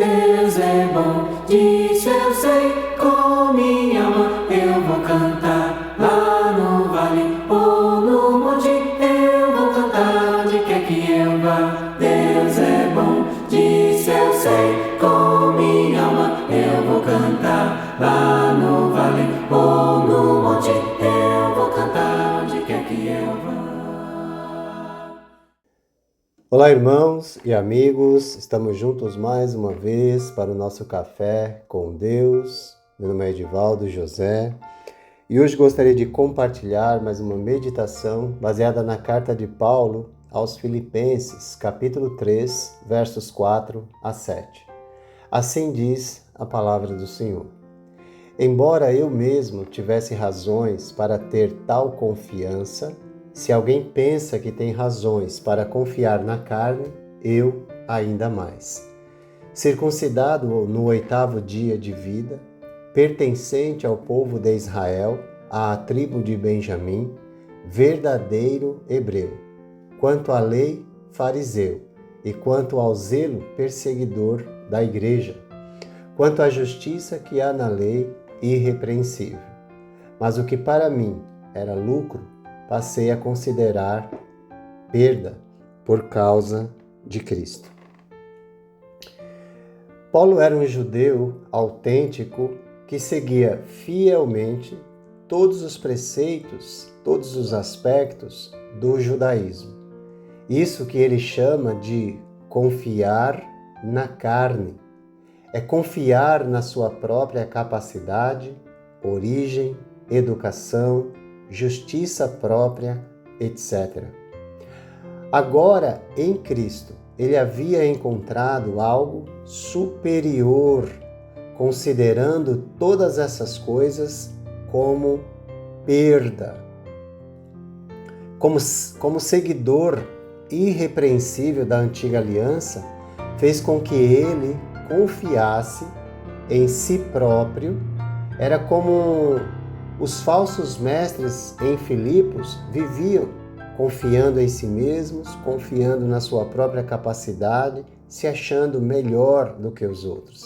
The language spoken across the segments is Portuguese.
Deus é bom, disso eu sei, com minha alma eu vou cantar. Lá no vale ou no monte eu vou cantar, onde quer que eu vá. Deus é bom, disso eu sei, com minha alma eu vou cantar. Lá no vale ou no monte eu vou cantar, onde quer que eu vá. Olá, irmãos e amigos, estamos juntos mais uma vez para o nosso Café com Deus. Meu nome é Edivaldo José e hoje gostaria de compartilhar mais uma meditação baseada na carta de Paulo aos Filipenses, capítulo 3, versos 4 a 7. Assim diz a palavra do Senhor. Embora eu mesmo tivesse razões para ter tal confiança, se alguém pensa que tem razões para confiar na carne, eu ainda mais. Circuncidado no 8º dia de vida, pertencente ao povo de Israel, à tribo de Benjamim, verdadeiro hebreu, quanto à lei, fariseu, e quanto ao zelo, perseguidor da igreja, quanto à justiça que há na lei, irrepreensível. Mas o que para mim era lucro, passei a considerar perda por causa de Cristo. Paulo era um judeu autêntico que seguia fielmente todos os preceitos, todos os aspectos do judaísmo. Isso que ele chama de confiar na carne. É confiar na sua própria capacidade, origem, educação, justiça própria, etc. Agora, em Cristo, ele havia encontrado algo superior, considerando todas essas coisas como perda. Como seguidor irrepreensível da antiga aliança, fez com que ele confiasse em si próprio. Era como os falsos mestres em Filipos viviam confiando em si mesmos, confiando na sua própria capacidade, se achando melhor do que os outros,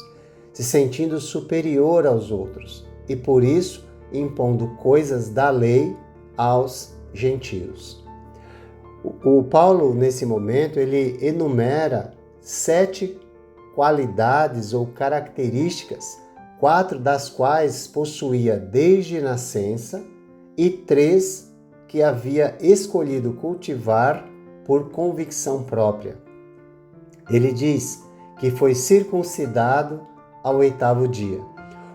se sentindo superior aos outros e por isso impondo coisas da lei aos gentios. O Paulo, nesse momento, ele enumera 7 qualidades ou características, 4 das quais possuía desde nascença e 3 que havia escolhido cultivar por convicção própria. Ele diz que foi circuncidado ao 8º dia.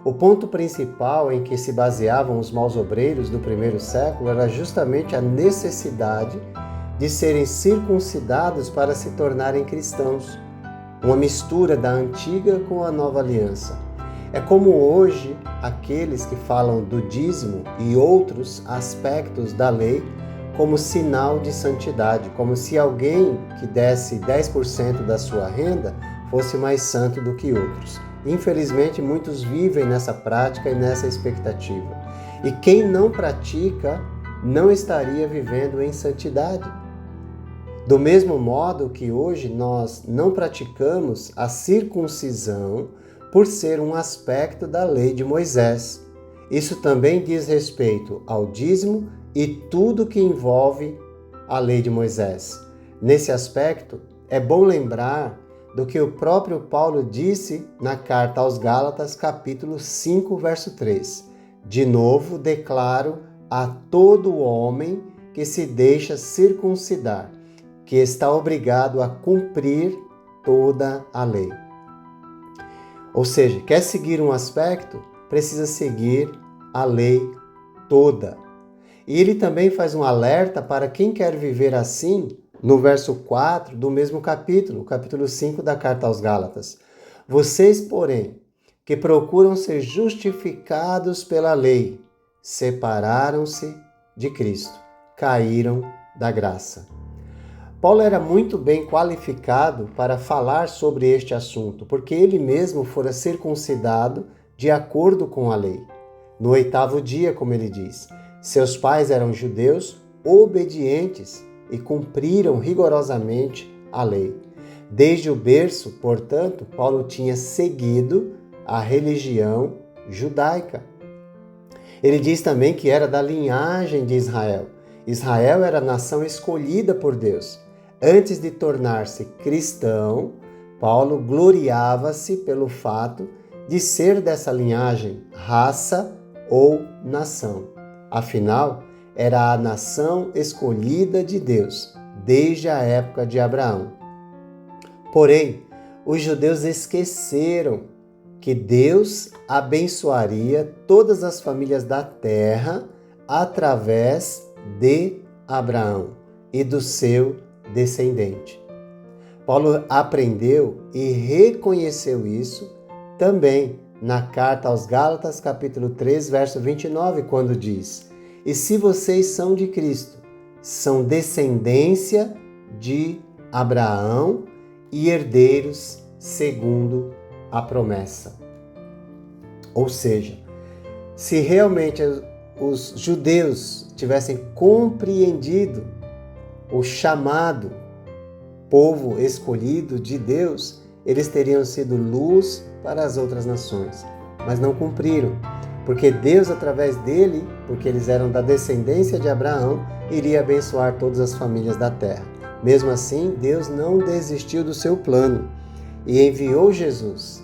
O ponto principal em que se baseavam os maus obreiros do primeiro século era justamente a necessidade de serem circuncidados para se tornarem cristãos, uma mistura da antiga com a nova aliança. É como hoje aqueles que falam do dízimo e outros aspectos da lei como sinal de santidade, como se alguém que desse 10% da sua renda fosse mais santo do que outros. Infelizmente, muitos vivem nessa prática e nessa expectativa. E quem não pratica não estaria vivendo em santidade. Do mesmo modo que hoje nós não praticamos a circuncisão por ser um aspecto da lei de Moisés. Isso também diz respeito ao dízimo e tudo que envolve a lei de Moisés. Nesse aspecto, é bom lembrar do que o próprio Paulo disse na carta aos Gálatas, capítulo 5, verso 3. De novo, declaro a todo homem que se deixa circuncidar, que está obrigado a cumprir toda a lei. Ou seja, quer seguir um aspecto, precisa seguir a lei toda. E ele também faz um alerta para quem quer viver assim, no verso 4 do mesmo capítulo, capítulo 5 da carta aos Gálatas. Vocês, porém, que procuram ser justificados pela lei, separaram-se de Cristo, caíram da graça. Paulo era muito bem qualificado para falar sobre este assunto, porque ele mesmo fora circuncidado de acordo com a lei. No 8º dia, como ele diz, seus pais eram judeus obedientes e cumpriram rigorosamente a lei. Desde o berço, portanto, Paulo tinha seguido a religião judaica. Ele diz também que era da linhagem de Israel. Israel era a nação escolhida por Deus. Antes de tornar-se cristão, Paulo gloriava-se pelo fato de ser dessa linhagem, raça ou nação. Afinal, era a nação escolhida de Deus, desde a época de Abraão. Porém, os judeus esqueceram que Deus abençoaria todas as famílias da terra através de Abraão e do seu descendente. Paulo aprendeu e reconheceu isso também na carta aos Gálatas, capítulo 3, verso 29, quando diz: "E se vocês são de Cristo, são descendência de Abraão e herdeiros segundo a promessa." Ou seja, se realmente os judeus tivessem compreendido o chamado povo escolhido de Deus, eles teriam sido luz para as outras nações, mas não cumpriram, porque Deus, através dele, porque eles eram da descendência de Abraão, iria abençoar todas as famílias da terra. Mesmo assim, Deus não desistiu do seu plano e enviou Jesus,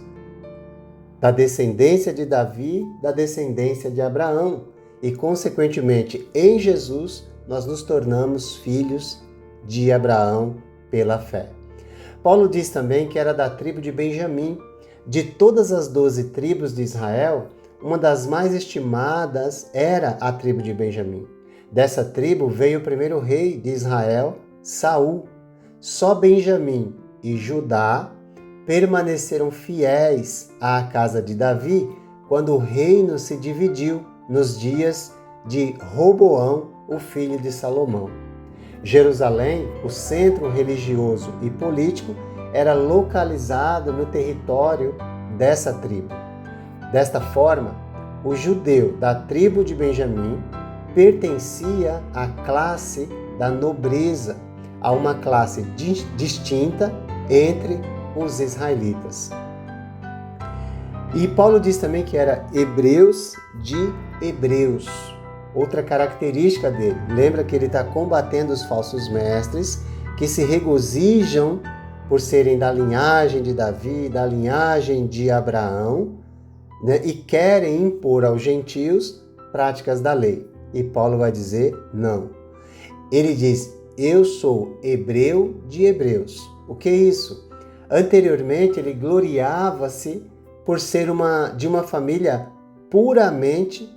da descendência de Davi, da descendência de Abraão, e, consequentemente, em Jesus, nós nos tornamos filhos de Abraão pela fé. Paulo diz também que era da tribo de Benjamim. De todas as 12 tribos de Israel, uma das mais estimadas era a tribo de Benjamim. Dessa tribo veio o primeiro rei de Israel, Saul. Só Benjamim e Judá permaneceram fiéis à casa de Davi quando o reino se dividiu nos dias de Roboão, o filho de Salomão. Jerusalém, o centro religioso e político, era localizado no território dessa tribo. Desta forma, o judeu da tribo de Benjamim pertencia à classe da nobreza, a uma classe distinta entre os israelitas. E Paulo diz também que era hebreus de hebreus. Outra característica dele, lembra que ele está combatendo os falsos mestres que se regozijam por serem da linhagem de Davi, da linhagem de Abraão, né, e querem impor aos gentios práticas da lei. E Paulo vai dizer não. Ele diz: eu sou hebreu de hebreus. O que é isso? Anteriormente ele gloriava-se por ser de uma família puramente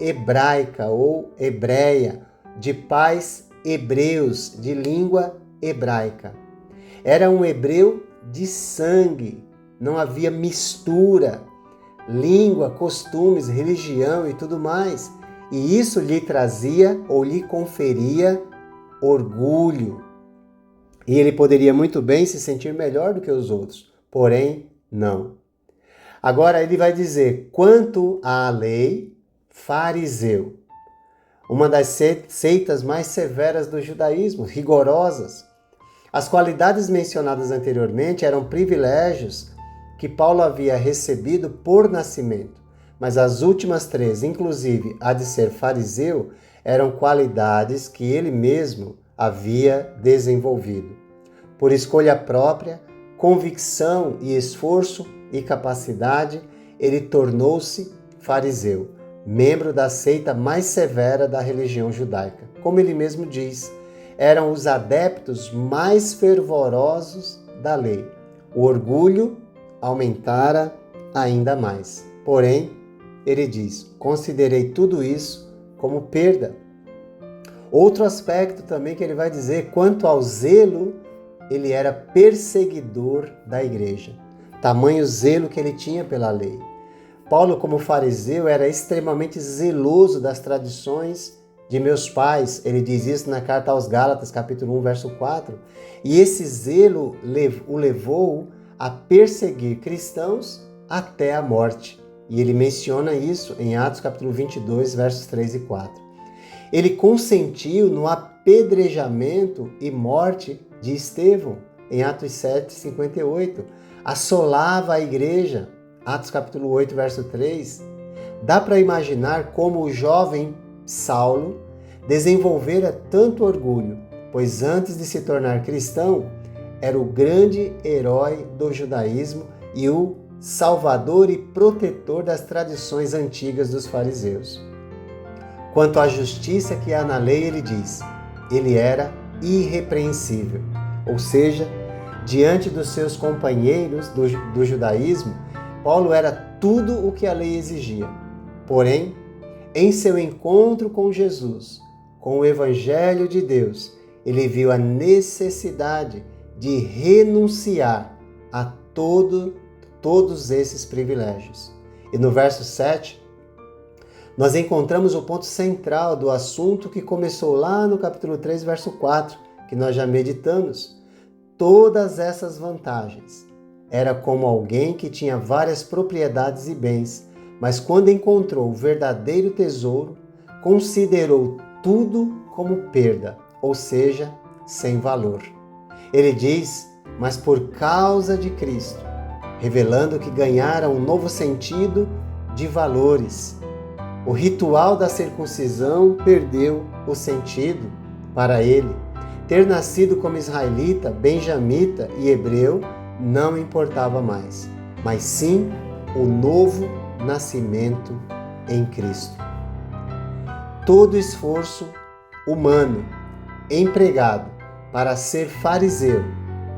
hebraica ou hebreia, de pais hebreus, de língua hebraica. Era um hebreu de sangue, não havia mistura, língua, costumes, religião e tudo mais. E isso lhe trazia ou lhe conferia orgulho. E ele poderia muito bem se sentir melhor do que os outros, porém não. Agora ele vai dizer, quanto à lei, fariseu. Uma das seitas mais severas do judaísmo, rigorosas. As qualidades mencionadas anteriormente eram privilégios que Paulo havia recebido por nascimento, mas as últimas três, inclusive a de ser fariseu, eram qualidades que ele mesmo havia desenvolvido. Por escolha própria, convicção e esforço e capacidade, ele tornou-se fariseu, membro da seita mais severa da religião judaica. Como ele mesmo diz, eram os adeptos mais fervorosos da lei. O orgulho aumentara ainda mais. Porém, ele diz, considerei tudo isso como perda. Outro aspecto também que ele vai dizer, quanto ao zelo, ele era perseguidor da igreja. Tamanho zelo que ele tinha pela lei. Paulo, como fariseu, era extremamente zeloso das tradições de meus pais. Ele diz isso na carta aos Gálatas, capítulo 1, verso 4. E esse zelo o levou a perseguir cristãos até a morte. E ele menciona isso em Atos, capítulo 22, versos 3 e 4. Ele consentiu no apedrejamento e morte de Estevão, em Atos 7:58, assolava a igreja, Atos capítulo 8, verso 3. Dá para imaginar como o jovem Saulo desenvolvera tanto orgulho, pois antes de se tornar cristão, era o grande herói do judaísmo e o salvador e protetor das tradições antigas dos fariseus. Quanto à justiça que há na lei, ele diz, ele era irrepreensível, ou seja, diante dos seus companheiros do judaísmo, Paulo era tudo o que a lei exigia. Porém, em seu encontro com Jesus, com o Evangelho de Deus, ele viu a necessidade de renunciar a todos esses privilégios. E no verso 7, nós encontramos o ponto central do assunto que começou lá no capítulo 3, verso 4, que nós já meditamos. Todas essas vantagens. Era como alguém que tinha várias propriedades e bens, mas quando encontrou o verdadeiro tesouro, considerou tudo como perda, ou seja, sem valor. Ele diz, mas por causa de Cristo, revelando que ganhara um novo sentido de valores. O ritual da circuncisão perdeu o sentido para ele. Ter nascido como israelita, benjamita e hebreu não importava mais, mas sim o novo nascimento em Cristo. Todo esforço humano empregado para ser fariseu,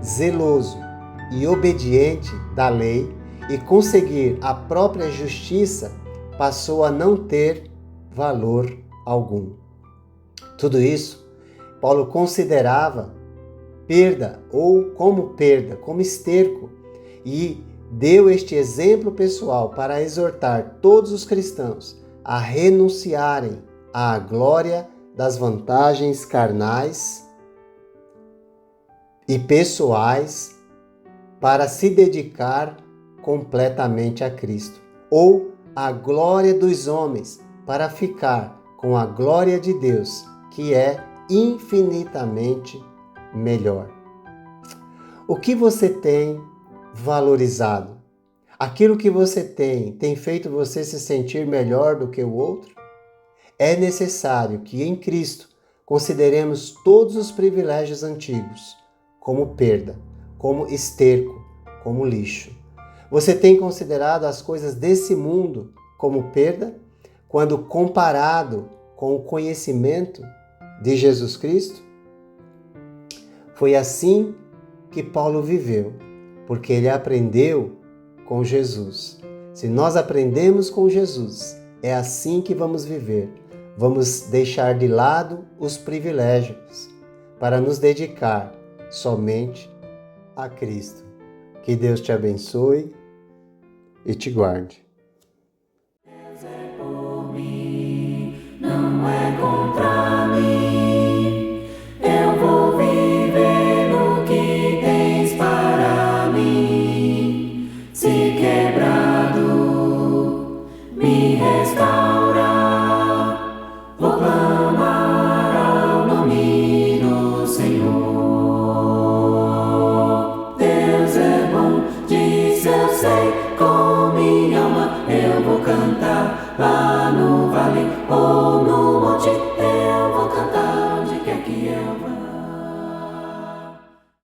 zeloso e obediente da lei e conseguir a própria justiça passou a não ter valor algum. Tudo isso Paulo considerava perda, como esterco, e deu este exemplo pessoal para exortar todos os cristãos a renunciarem à glória das vantagens carnais e pessoais para se dedicar completamente a Cristo, ou à glória dos homens para ficar com a glória de Deus, que é infinitamente melhor. O que você tem valorizado? Aquilo que você tem feito você se sentir melhor do que o outro? É necessário que em Cristo consideremos todos os privilégios antigos como perda, como esterco, como lixo. Você tem considerado as coisas desse mundo como perda quando comparado com o conhecimento de Jesus Cristo? Foi assim que Paulo viveu, porque ele aprendeu com Jesus. Se nós aprendemos com Jesus, é assim que vamos viver. Vamos deixar de lado os privilégios para nos dedicar somente a Cristo. Que Deus te abençoe e te guarde. Deus é por mim, não é com